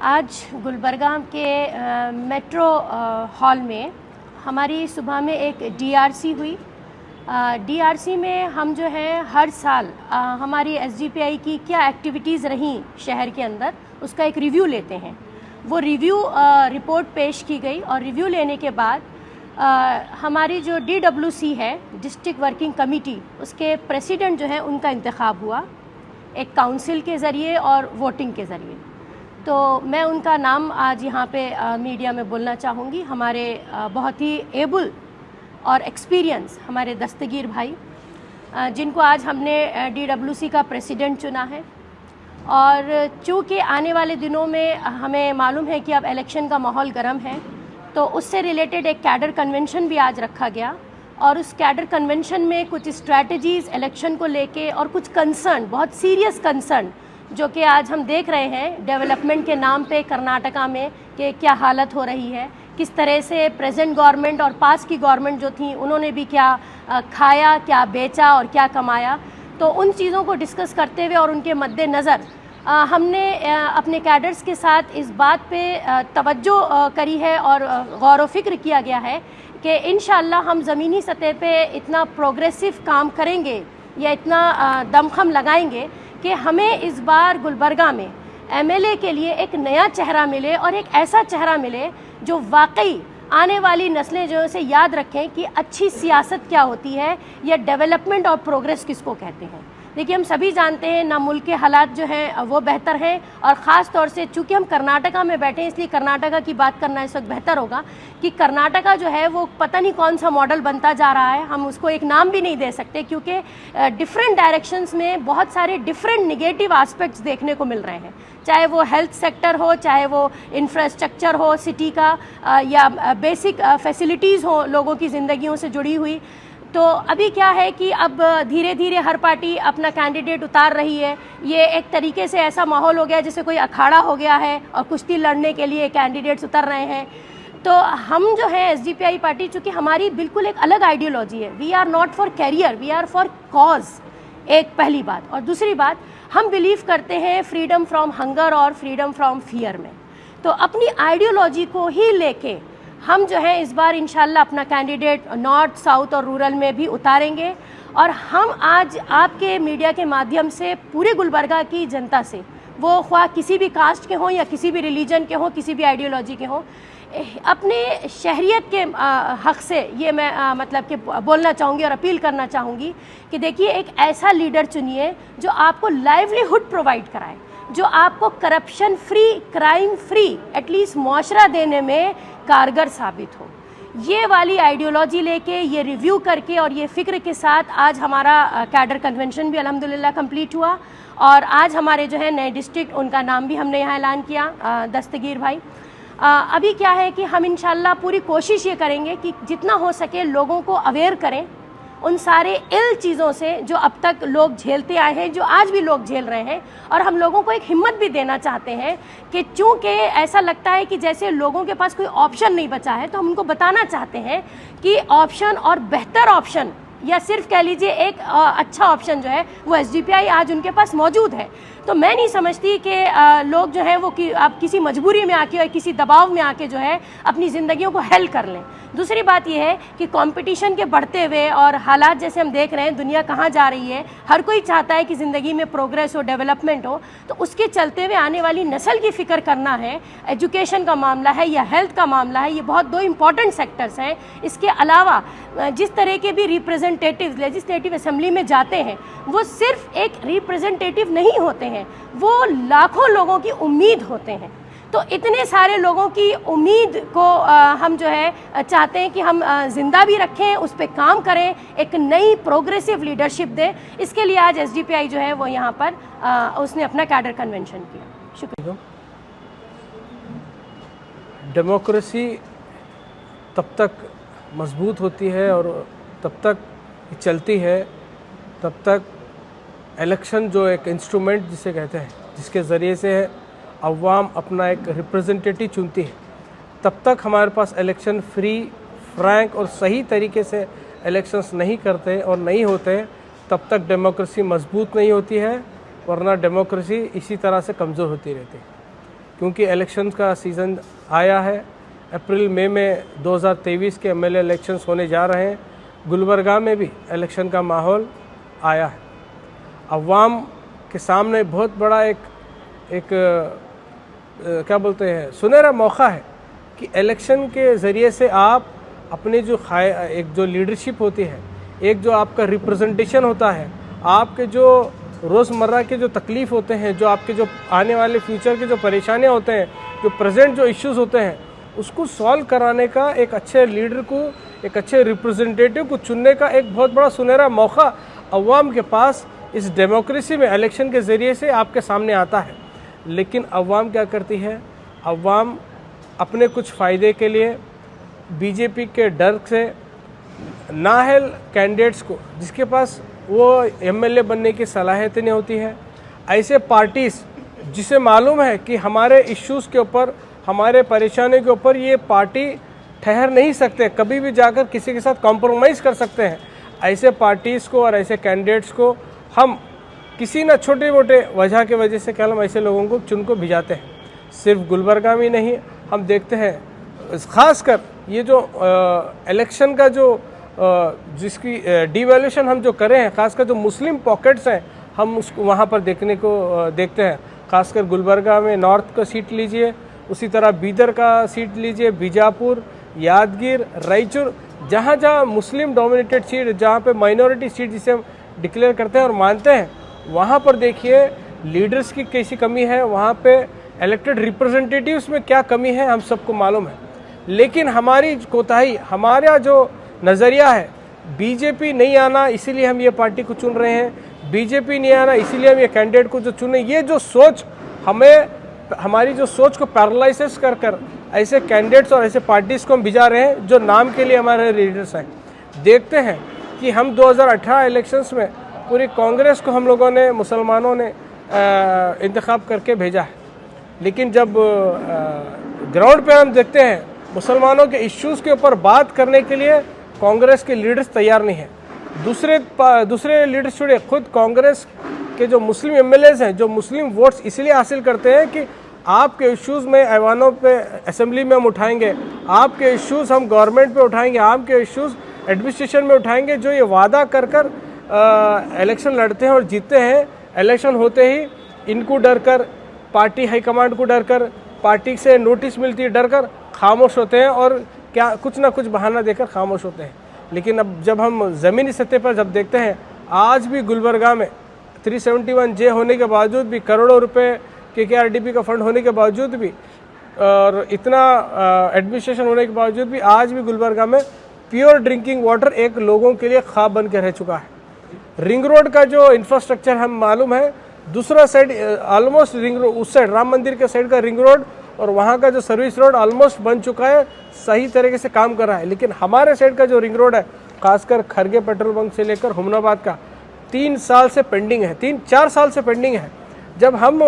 आज गुलबर्गा के metro hall में हमारी सुबह में एक डीआरसी हुई। डीआरसी में हम जो है हर साल हमारी एसडीपीआई की क्या एक्टिविटीज़ रहीं शहर के अंदर उसका एक रिव्यू लेते हैं। वो रिव्यू रिपोर्ट पेश की गई और रिव्यू लेने के बाद हमारी जो डीडब्ल्यूसी है, डिस्ट्रिक्ट वर्किंग कमेटी, उसके प्रेसिडेंट जो है उनका इंतखाब हुआ एक काउंसिल के ज़रिए और वोटिंग के ज़रिए। तो मैं उनका नाम आज यहाँ पे मीडिया में बोलना चाहूँगी। हमारे बहुत ही एबल और एक्सपीरियंस हमारे दस्तगीर भाई, जिनको आज हमने डीडब्ल्यूसी का प्रेसिडेंट चुना है। और चूँकि आने वाले दिनों में हमें मालूम है कि अब इलेक्शन का माहौल गर्म है, तो उससे रिलेटेड एक कैडर कन्वेंशन भी आज रखा गया और उस कैडर कन्वेंशन में कुछ स्ट्रैटेजीज़ इलेक्शन को लेके और कुछ कंसर्न, बहुत सीरियस कंसर्न जो कि आज हम देख रहे हैं डेवलपमेंट के नाम पे कर्नाटका में कि क्या हालत हो रही है, किस तरह से प्रेजेंट गवर्नमेंट और पास की गवर्नमेंट जो थी उन्होंने भी क्या खाया, क्या बेचा और क्या कमाया। तो उन चीज़ों को डिस्कस करते हुए और उनके मद्देनज़र हमने अपने कैडर्स के साथ इस बात पे तवज्जो करी है और गौर व फिक्र किया गया है कि इंशाअल्लाह हम ज़मीनी सतह पे इतना प्रोग्रेसिव काम करेंगे या इतना दमखम लगाएंगे कि हमें इस बार गुलबर्गा में एमएलए के लिए एक नया चेहरा मिले और एक ऐसा चेहरा मिले जो वाकई आने वाली नस्लें जो से याद रखें कि अच्छी सियासत क्या होती है या डेवलपमेंट और प्रोग्रेस किसको कहते हैं। देखिए, हम सभी जानते हैं ना मुल्क के हालात जो हैं वो बेहतर हैं, और ख़ास तौर से चूँकि हम कर्नाटका में बैठे हैं इसलिए कर्नाटका की बात करना इस वक्त बेहतर होगा कि कर्नाटका जो है वो पता नहीं कौन सा मॉडल बनता जा रहा है। हम उसको एक नाम भी नहीं दे सकते क्योंकि डिफरेंट डायरेक्शंस में बहुत सारे डिफरेंट निगेटिव एस्पेक्ट्स देखने को मिल रहे हैं, चाहे वो हेल्थ सेक्टर हो, चाहे वो इंफ्रास्ट्रक्चर हो सिटी का, या बेसिक फैसिलिटीज़ हो लोगों की ज़िंदगियों से जुड़ी हुई। तो अभी क्या है कि अब धीरे धीरे हर पार्टी अपना कैंडिडेट उतार रही है। ये एक तरीके से ऐसा माहौल हो गया जैसे कोई अखाड़ा हो गया है और कुश्ती लड़ने के लिए कैंडिडेट्स उतर रहे हैं। तो हम जो है एसडीपीआई पार्टी, चूँकि हमारी बिल्कुल एक अलग आइडियोलॉजी है, we are not for career, we are for cause, एक पहली बात। और दूसरी बात, हम बिलीव करते हैं फ्रीडम फ्रॉम हंगर और फ्रीडम फ्रॉम फियर में। तो अपनी आइडियोलॉजी को ही लेके हम जो है इस बार इंशाल्लाह अपना कैंडिडेट नॉर्थ, साउथ और रूरल में भी उतारेंगे। और हम आज आपके मीडिया के माध्यम से पूरे गुलबर्गा की जनता से, वो ख्वाह किसी भी कास्ट के हों या किसी भी रिलीजन के हों, किसी भी आइडियोलॉजी के हों, अपने शहरियत के हक़ से ये मैं मतलब कि बोलना चाहूँगी और अपील करना चाहूँगी कि देखिए, एक ऐसा लीडर चुनिए जो आपको लाइवलीहुड प्रोवाइड कराए, जो आपको corruption free, crime free at least मुआशरा देने में कारगर साबित हो। ये वाली आइडियोलॉजी लेके, ये रिव्यू करके और ये फ़िक्र के साथ आज हमारा कैडर कन्वेंशन भी अल्हम्दुलिल्लाह कंप्लीट हुआ। और आज हमारे जो है नए डिस्ट्रिक्ट, उनका नाम भी हमने यहाँ ऐलान किया, दस्तगीर भाई। अभी क्या है कि हम इंशाल्लाह पूरी कोशिश ये करेंगे कि जितना हो सके लोगों को अवेयर करें उन सारे इल चीज़ों से जो अब तक लोग झेलते आए हैं, जो आज भी लोग झेल रहे हैं। और हम लोगों को एक हिम्मत भी देना चाहते हैं कि चूँकि ऐसा लगता है कि जैसे लोगों के पास कोई ऑप्शन नहीं बचा है, तो हम उनको बताना चाहते हैं कि ऑप्शन और बेहतर ऑप्शन, या सिर्फ कह लीजिए एक अच्छा ऑप्शन जो है वो एसडीपीआई आज उनके पास मौजूद है। तो मैं नहीं समझती कि लोग जो हैं वो आप किसी मजबूरी में आके और किसी दबाव में आके जो है अपनी ज़िंदगियों को हेल कर लें। दूसरी बात यह है कि कंपटीशन के बढ़ते हुए और हालात जैसे हम देख रहे हैं, दुनिया कहाँ जा रही है, हर कोई चाहता है कि ज़िंदगी में प्रोग्रेस हो, डेवलपमेंट हो। तो उसके चलते हुए आने वाली नस्ल की फ़िक्र करना है, एजुकेशन का मामला है या हेल्थ का मामला है, ये बहुत दो इम्पॉर्टेंट सेक्टर्स हैं। इसके अलावा जिस तरह के भी रिप्रेजेंटेटिव लेजिस्लेटिव असेंबली में जाते हैं, वो सिर्फ एक रिप्रेजेंटेटिव नहीं होते हैं, वो लाखों लोगों की उम्मीद होते हैं। तो इतने सारे लोगों की उम्मीद को हम जो है चाहते हैं कि हम ज़िंदा भी रखें, उस पर काम करें, एक नई प्रोग्रेसिव लीडरशिप दें। इसके लिए आज एसडीपीआई जो है वो यहाँ पर उसने अपना कैडर कन्वेंशन किया। शुक्रिया। डेमोक्रेसी तब तक मजबूत होती है और तब तक चलती है, तब तक इलेक्शन जो एक इंस्ट्रूमेंट जिसे कहते हैं, जिसके ज़रिए से अवाम अपना एक रिप्रेजेंटेटिव चुनती है, तब तक हमारे पास इलेक्शन फ्री, फ्रैंक और सही तरीके से इलेक्शंस नहीं करते और नहीं होते, तब तक डेमोक्रेसी मजबूत नहीं होती है, वरना डेमोक्रेसी इसी तरह से कमज़ोर होती रहती है। क्योंकि इलेक्शन का सीज़न आया है। अप्रैल मई में 2023 के एमएलए इलेक्शंस होने जा रहे हैं। गुलबर्गा में भी इलेक्शन का माहौल आया है। अवाम के सामने बहुत बड़ा एक क्या बोलते हैं सुनहरा मौका है कि इलेक्शन के ज़रिए से आप अपने जो एक जो लीडरशिप होती है, एक जो आपका रिप्रेजेंटेशन होता है, आपके जो रोज़मर्रा के जो तकलीफ़ होते हैं, जो आपके जो आने वाले फ्यूचर के जो परेशानियां होते हैं, जो प्रेजेंट जो इश्यूज़ होते हैं, उसको सॉल्व कराने का एक अच्छे लीडर को, एक अच्छे रिप्रेजेंटेटिव को चुनने का एक बहुत बड़ा सुनहरा मौका अवाम के पास इस डेमोक्रेसी में इलेक्शन के ज़रिए से आपके सामने आता है। लेकिन अवाम क्या करती है? अवाम अपने कुछ फ़ायदे के लिए बीजेपी के डर से नाअहल कैंडिडेट्स को, जिसके पास वो एमएलए बनने की सलाहियत नहीं होती है, ऐसे पार्टीज़ जिसे मालूम है कि हमारे इश्यूज़ के ऊपर, हमारे परेशानियों के ऊपर ये पार्टी ठहर नहीं सकते, कभी भी जाकर किसी के साथ कॉम्प्रोमाइज़ कर सकते हैं, ऐसे पार्टीज़ को और ऐसे कैंडिडेट्स को हम किसी न छोटे मोटे वजह के वजह से हम ऐसे लोगों को चुन को भिजाते हैं। सिर्फ गुलबर्गा में नहीं, हम देखते हैं ख़ासकर ये जो इलेक्शन का जो जिसकी डिवैल्यूशन हम जो करें हैं, ख़ासकर जो मुस्लिम पॉकेट्स हैं, हम उसको वहाँ पर देखते हैं। ख़ासकर गुलबर्गा में नॉर्थ का सीट लीजिए, उसी तरह बीदर का सीट लीजिए, बीजापुर, यादगीर, रायचूर, जहाँ जहाँ मुस्लिम डोमिनेटेड सीट, जहाँ पे माइनॉरिटी सीट जिसे हम डिक्लेयर करते हैं और मानते हैं, वहाँ पर देखिए लीडर्स की कैसी कमी है, वहाँ पे इलेक्टेड रिप्रेजेंटेटिव्स में क्या कमी है, हम सबको मालूम है। लेकिन हमारी कोताही, हमारा जो नज़रिया है, बीजेपी नहीं आना इसीलिए हम ये पार्टी को चुन रहे हैं, बीजेपी नहीं आना इसीलिए हम ये कैंडिडेट को जो चुने, ये जो सोच हमारी जो सोच को पैरालाइसिस कर ऐसे कैंडिडेट्स और ऐसे पार्टीज़ को हम भिजा रहे हैं जो नाम के लिए हमारे लीडर्स हैं। देखते हैं कि हम 2018 इलेक्शंस में पूरी कांग्रेस को हम लोगों ने, मुसलमानों ने इंतखाब करके भेजा है, लेकिन जब ग्राउंड पे हम देखते हैं मुसलमानों के इश्यूज़ के ऊपर बात करने के लिए कांग्रेस के लीडर्स तैयार नहीं हैं। दूसरे लीडर्स छोड़िए, खुद कांग्रेस के जो मुस्लिम एमएलएज हैं, जो मुस्लिम वोट्स इसलिए हासिल करते हैं कि आपके इश्यूज़ में ऐवानों पे, असेंबली में हम उठाएंगे, आपके इश्यूज़ हम गवर्नमेंट पे उठाएंगे, आपके इश्यूज़ एडमिनिस्ट्रेशन में उठाएंगे। जो ये वादा कर इलेक्शन लड़ते हैं और जीतते हैं, इलेक्शन होते ही इनको डर कर, पार्टी हाईकमांड को डर कर, पार्टी से नोटिस मिलती है डर कर खामोश होते हैं और क्या कुछ ना कुछ बहाना देकर खामोश होते हैं। लेकिन अब जब हम ज़मीनी सतह पर जब देखते हैं, आज भी गुलबर्गा में 371J होने के बावजूद भी, करोड़ों रुपए KKRDP का फंड होने के बावजूद भी और इतना एडमिनिस्ट्रेशन होने के बावजूद भी, आज भी गुलबर्गा में प्योर ड्रिंकिंग वाटर एक लोगों के लिए ख्वाब बन के रह चुका है। रिंग रोड का जो इंफ्रास्ट्रक्चर हम मालूम है, दूसरा साइड ऑलमोस्ट रिंग रोड, उस साइड राम मंदिर के साइड का रिंग रोड और वहाँ का जो सर्विस रोड ऑलमोस्ट बन चुका है, सही तरीके से काम कर रहा है। लेकिन हमारे साइड का जो रिंग रोड है, खासकर खरगे पेट्रोल पंप से लेकर हुमनाबाद का, 3 साल से पेंडिंग है, 3-4 साल से पेंडिंग है। जब हम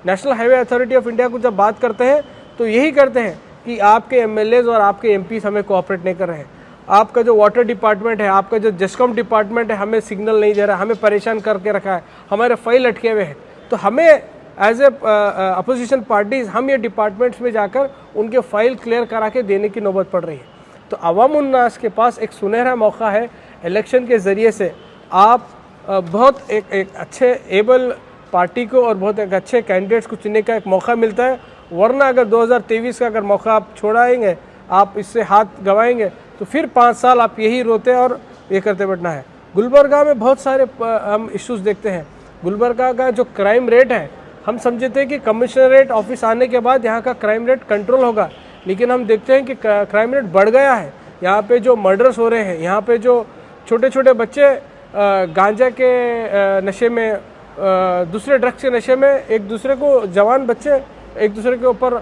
national highway authority of India को जब बात करते हैं तो यही करते हैं कि आपके एमएलएज और आपके एमपीज हमें कोऑपरेट नहीं कर रहे हैं, आपका जो वाटर डिपार्टमेंट है, आपका जो जेस्कॉम डिपार्टमेंट है, हमें सिग्नल नहीं दे रहा, हमें परेशान करके रखा है, हमारे फाइल अटके हुए हैं। तो हमें एज ए अपोजिशन पार्टीज हम ये डिपार्टमेंट्स में जाकर उनके फाइल क्लियर करा के देने की नौबत पड़ रही है। तो अवाम उन्नास के पास एक सुनहरा मौका है, इलेक्शन के ज़रिए से आप बहुत एक अच्छे एबल पार्टी को और बहुत एक अच्छे कैंडिडेट्स को चुनने का एक मौका मिलता है। वरना अगर 2023 का अगर मौका आप छोड़ाएंगे, आप इससे हाथ गंवाएंगे, तो फिर 5 साल आप यही रोते और ये करते बैठना है। गुलबर्गा में बहुत सारे हम इश्यूज़ देखते हैं। गुलबर्गा का जो क्राइम रेट है, हम समझते हैं कि कमिश्नरेट ऑफिस आने के बाद यहाँ का क्राइम रेट कंट्रोल होगा, लेकिन हम देखते हैं कि क्राइम रेट बढ़ गया है। यहाँ पे जो मर्डर्स हो रहे हैं, यहाँ पे जो छोटे छोटे बच्चे गांजा के नशे में, दूसरे ड्रग्स के नशे में, एक दूसरे को, जवान बच्चे एक दूसरे के ऊपर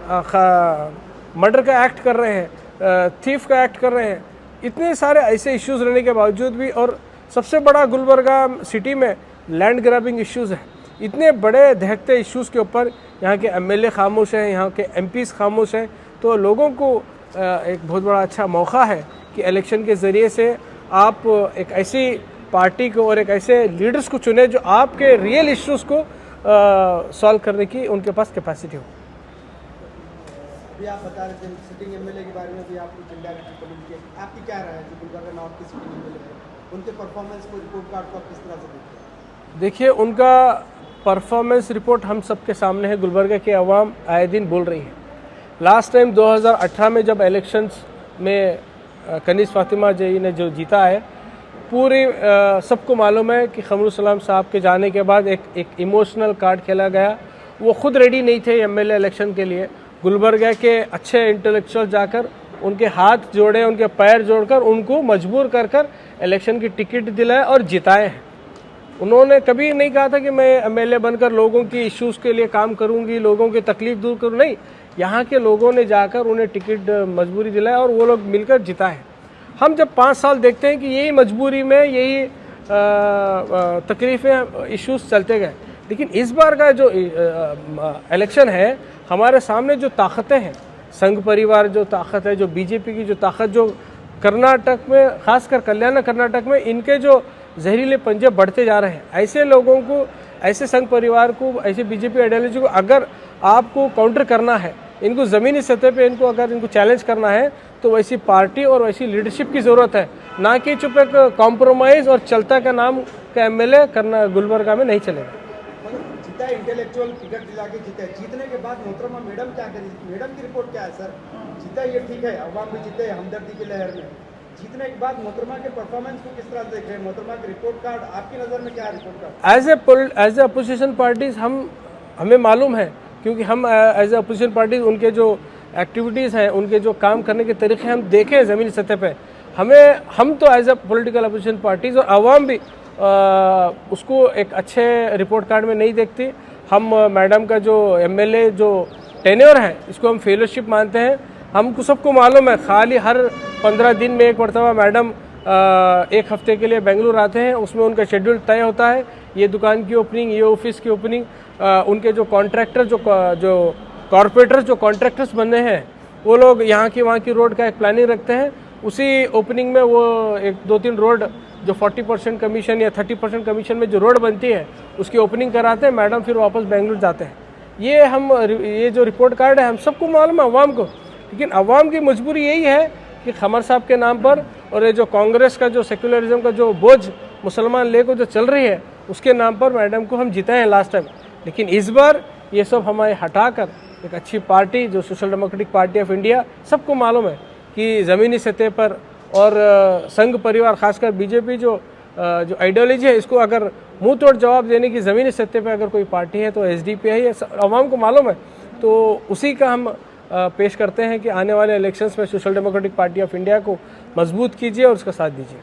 मर्डर का एक्ट कर रहे हैं, थीफ का एक्ट कर रहे हैं। इतने सारे ऐसे इश्यूज़ रहने के बावजूद भी, और सबसे बड़ा गुलबर्गा सिटी में लैंड ग्रैबिंग इश्यूज़ है। इतने बड़े दहकते इश्यूज़ के ऊपर यहाँ के एमएलए खामोश हैं, यहाँ के एमपीज़ खामोश हैं। तो लोगों को एक बहुत बड़ा अच्छा मौका है कि इलेक्शन के ज़रिए से आप एक ऐसी पार्टी को और एक ऐसे लीडर्स को चुने जो आपके रियल इश्यूज़ को सॉल्व करने की उनके पास कैपेसिटी हो। अभी आप बता रहे थे सिटिंग एमएलए के बारे में भी आप कुछ इनडायरेक्टली कमेंट किए, आपकी क्या राय है जो गुलबर्गा नॉर्थ के सिटिंग एमएलए है, उनके परफॉर्मेंस को रिपोर्ट कार्ड को आप किस तरह से देखते हैं? देखिए, उनका परफॉर्मेंस रिपोर्ट हम सबके सामने है, गुलबर्गा के अवाम आए दिन बोल रही है। लास्ट टाइम 2018 में जब इलेक्शंस में कनीज फातिमा जी ने जो जीता है, पूरी सबको मालूम है कि खमरुल सलाम साहब के जाने के बाद एक इमोशनल कार्ड खेला गया। वो खुद रेडी नहीं थे एमएलए इलेक्शन के लिए। गुलबर्गा के अच्छे इंटेलेक्चुअल जाकर उनके हाथ जोड़े, उनके पैर जोड़कर उनको मजबूर कर इलेक्शन की टिकट दिलाए और जिताए हैं। उन्होंने कभी नहीं कहा था कि मैं एमएलए बनकर लोगों की इश्यूज़ के लिए काम करूंगी, लोगों की तकलीफ दूर करूँ। नहीं, यहाँ के लोगों ने जाकर उन्हें टिकट मजबूरी दिलाया और वो लोग मिलकर जिताए। हम जब 5 साल देखते हैं कि यही मजबूरी में यही तकलीफ़ें इश्यूज़ चलते गए, लेकिन इस बार का जो इलेक्शन है, हमारे सामने जो ताकतें हैं, संघ परिवार जो ताकत है, जो बीजेपी की जो ताकत, जो कर्नाटक में, खासकर कल्याण कर्नाटक में इनके जो जहरीले पंजे बढ़ते जा रहे हैं, ऐसे लोगों को, ऐसे संघ परिवार को, ऐसे बीजेपी आइडियोलॉजी को अगर आपको काउंटर करना है, इनको ज़मीनी सतह पे इनको अगर इनको चैलेंज करना है, तो वैसी पार्टी और वैसी लीडरशिप की ज़रूरत है, ना कि चुप एक कॉम्प्रोमाइज़ और चलता का नाम का एमएलए करना गुलबर्गा में नहीं चलेगा। जीता इंटेलेक्चुअल टिकट दिला के जीता है, जीतने के बाद मोहतरमा मैडम क्या करी, मैडम की रिपोर्ट क्या है? सर जीता ये ठीक है, अवाम भी जीते हमदर्दी की लहर में, जीतने के बाद मोहतरमा के परफॉर्मेंस को किस तरह देख रहे हैं? मोहतरमा के रिपोर्ट कार्ड आपकी नज़र में क्या है? Report card as a opposition parties हमें मालूम है, क्योंकि हम एज ए अपोजिशन पार्टीज उनके जो एक्टिविटीज़ हैं, उनके जो काम करने के तरीके हम देखे हैं ज़मीनी सतह पे। हम तो as a political opposition parties और आवाम भी उसको एक अच्छे रिपोर्ट कार्ड में नहीं देखती। हम मैडम का जो एमएलए जो टेन्योर है, इसको हम फेलोशिप मानते हैं। हमको सबको मालूम है, खाली हर 15 दिन में एक मरतबा मैडम 1 हफ्ते के लिए बेंगलुरु आते हैं, उसमें उनका शेड्यूल तय होता है। ये दुकान की ओपनिंग, ये ऑफिस की ओपनिंग, उनके जो कॉन्ट्रैक्टर जो कॉरपोरेटर्स जो कॉन्ट्रैक्टर्स बने हैं, वो लोग यहाँ की वहाँ की रोड का एक प्लानिंग रखते हैं। उसी ओपनिंग में वो 1-2-3 रोड जो 40% कमीशन या 30% कमीशन में जो रोड बनती है, उसकी ओपनिंग कराते हैं। मैडम फिर वापस बेंगलुरु जाते हैं। ये जो रिपोर्ट कार्ड है, हम सबको मालूम है, अवाम को। लेकिन अवाम की मजबूरी यही है कि खमर साहब के नाम पर और ये जो कांग्रेस का जो सेक्युलरिज्म का जो बोझ मुसलमान लेकर जो चल रही है, उसके नाम पर मैडम को हम जिताए हैं लास्ट टाइम। लेकिन इस बार ये सब हमारे हटाकर एक अच्छी पार्टी जो social democratic party of India, सबको मालूम है कि ज़मीनी सतह पर और संघ परिवार, खासकर बीजेपी जो आइडियोलॉजी है, इसको अगर मुंह तोड़ जवाब देने की ज़मीनी सतह पर अगर कोई पार्टी है तो एसडीपी है, ये अवाम को मालूम है। तो उसी का हम पेश करते हैं कि आने वाले इलेक्शंस में social democratic party of India को मजबूत कीजिए और उसका साथ दीजिए।